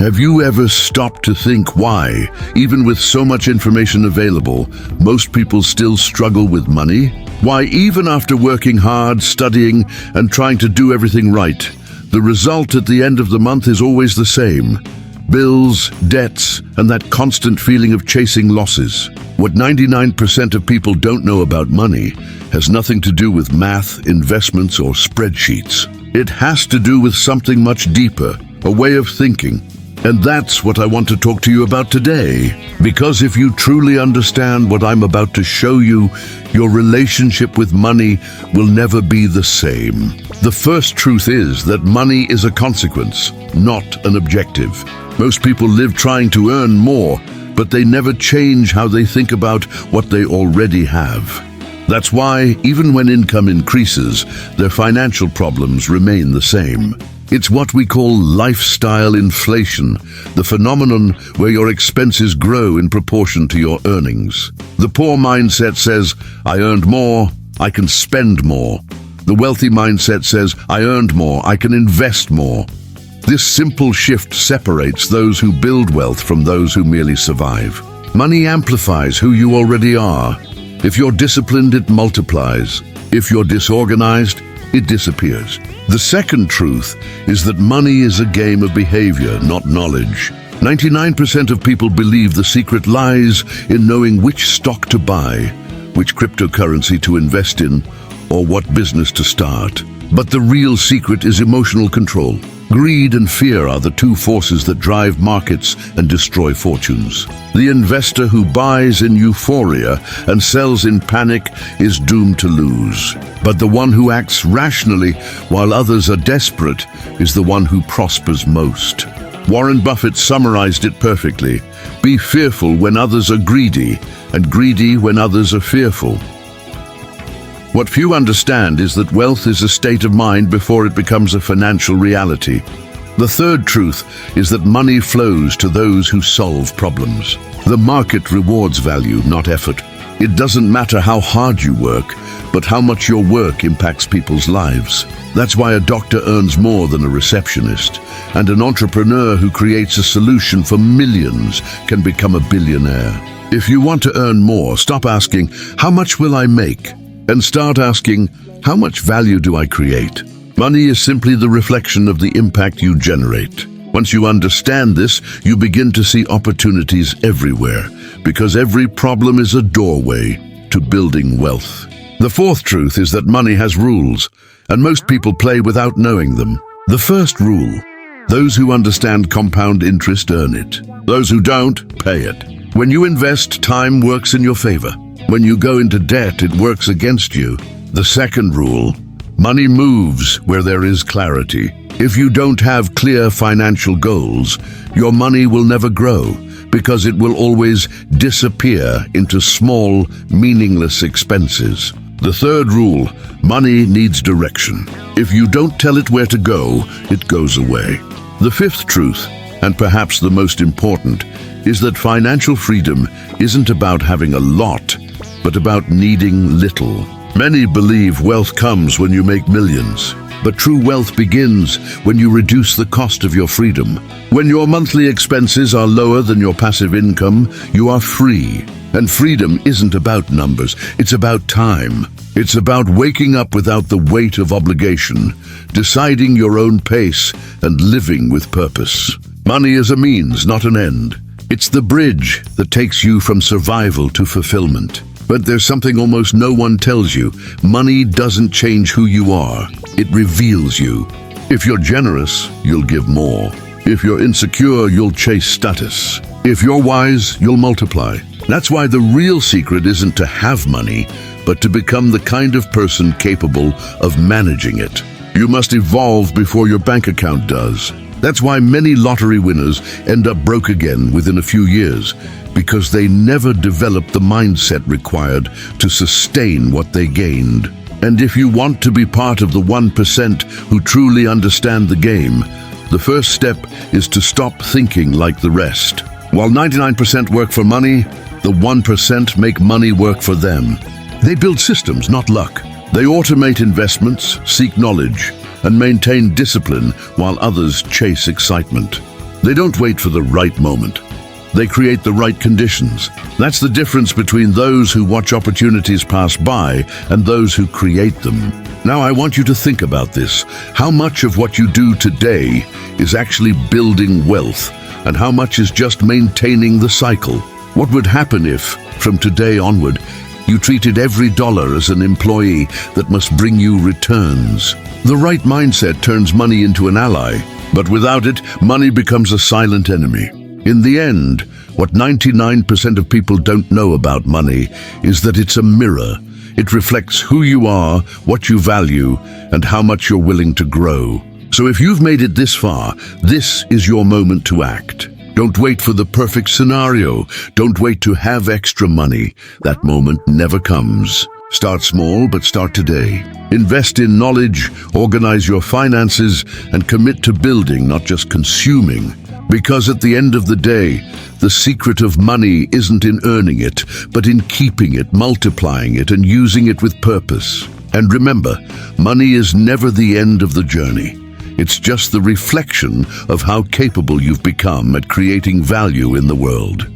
Have you ever stopped to think why, even with so much information available, most people still struggle with money? Why, even after working hard, studying, and trying to do everything right, the result at the end of the month is always the same: bills, debts, and that constant feeling of chasing losses. What 99% of people don't know about money has nothing to do with math, investments, or spreadsheets. It has to do with something much deeper, a way of thinking. And that's what I want to talk to you about today. Because if you truly understand what I'm about to show you, your relationship with money will never be the same. The first truth is that money is a consequence, not an objective. Most people live trying to earn more, but they never change how they think about what they already have. That's why, even when income increases, their financial problems remain the same. It's what we call lifestyle inflation, the phenomenon where your expenses grow in proportion to your earnings. The poor mindset says, I earned more, I can spend more. The wealthy mindset says, I earned more, I can invest more. This simple shift separates those who build wealth from those who merely survive. Money amplifies who you already are. If you're disciplined, it multiplies. If you're disorganized, it disappears. The second truth is that money is a game of behavior, not knowledge. 99% of people believe the secret lies in knowing which stock to buy, which cryptocurrency to invest in, or what business to start. But the real secret is emotional control. Greed and fear are the two forces that drive markets and destroy fortunes. The investor who buys in euphoria and sells in panic is doomed to lose. But the one who acts rationally while others are desperate is the one who prospers most. Warren Buffett summarized it perfectly. Be fearful when others are greedy, and greedy when others are fearful. What few understand is that wealth is a state of mind before it becomes a financial reality. The third truth is that money flows to those who solve problems. The market rewards value, not effort. It doesn't matter how hard you work, but how much your work impacts people's lives. That's why a doctor earns more than a receptionist, and an entrepreneur who creates a solution for millions can become a billionaire. If you want to earn more, stop asking, how much will I make? And start asking, how much value do I create? Money is simply the reflection of the impact you generate. Once you understand this, you begin to see opportunities everywhere, because every problem is a doorway to building wealth. The fourth truth is that money has rules, and most people play without knowing them. The first rule: those who understand compound interest earn it. Those who don't, pay it. When you invest, time works in your favor. When you go into debt, it works against you. The second rule: money moves where there is clarity. If you don't have clear financial goals, your money will never grow, because it will always disappear into small, meaningless expenses. The third rule: money needs direction. If you don't tell it where to go, it goes away. The fifth truth, and perhaps the most important, is that financial freedom isn't about having a lot, but about needing little. Many believe wealth comes when you make millions, but true wealth begins when you reduce the cost of your freedom. When your monthly expenses are lower than your passive income, you are free. And freedom isn't about numbers, it's about time. It's about waking up without the weight of obligation, deciding your own pace, and living with purpose. Money is a means, not an end. It's the bridge that takes you from survival to fulfillment. But there's something almost no one tells you. Money doesn't change who you are. It reveals you. If you're generous, you'll give more. If you're insecure, you'll chase status. If you're wise, you'll multiply. That's why the real secret isn't to have money, but to become the kind of person capable of managing it. You must evolve before your bank account does. That's why many lottery winners end up broke again within a few years, because they never developed the mindset required to sustain what they gained. And if you want to be part of the 1% who truly understand the game, the first step is to stop thinking like the rest. While 99% work for money, the 1% make money work for them. They build systems, not luck. They automate investments, seek knowledge, and maintain discipline while others chase excitement. They don't wait for the right moment. They create the right conditions. That's the difference between those who watch opportunities pass by and those who create them. Now I want you to think about this. How much of what you do today is actually building wealth, and how much is just maintaining the cycle? What would happen if, from today onward, you treated every dollar as an employee that must bring you returns? The right mindset turns money into an ally, but without it, money becomes a silent enemy. In the end, what 99% of people don't know about money is that it's a mirror. It reflects who you are, what you value, and how much you're willing to grow. So if you've made it this far, this is your moment to act. Don't wait for the perfect scenario. Don't wait to have extra money. That moment never comes. Start small, but start today. Invest in knowledge, organize your finances, and commit to building, not just consuming. Because at the end of the day, the secret of money isn't in earning it, but in keeping it, multiplying it, and using it with purpose. And remember, money is never the end of the journey. It's just the reflection of how capable you've become at creating value in the world.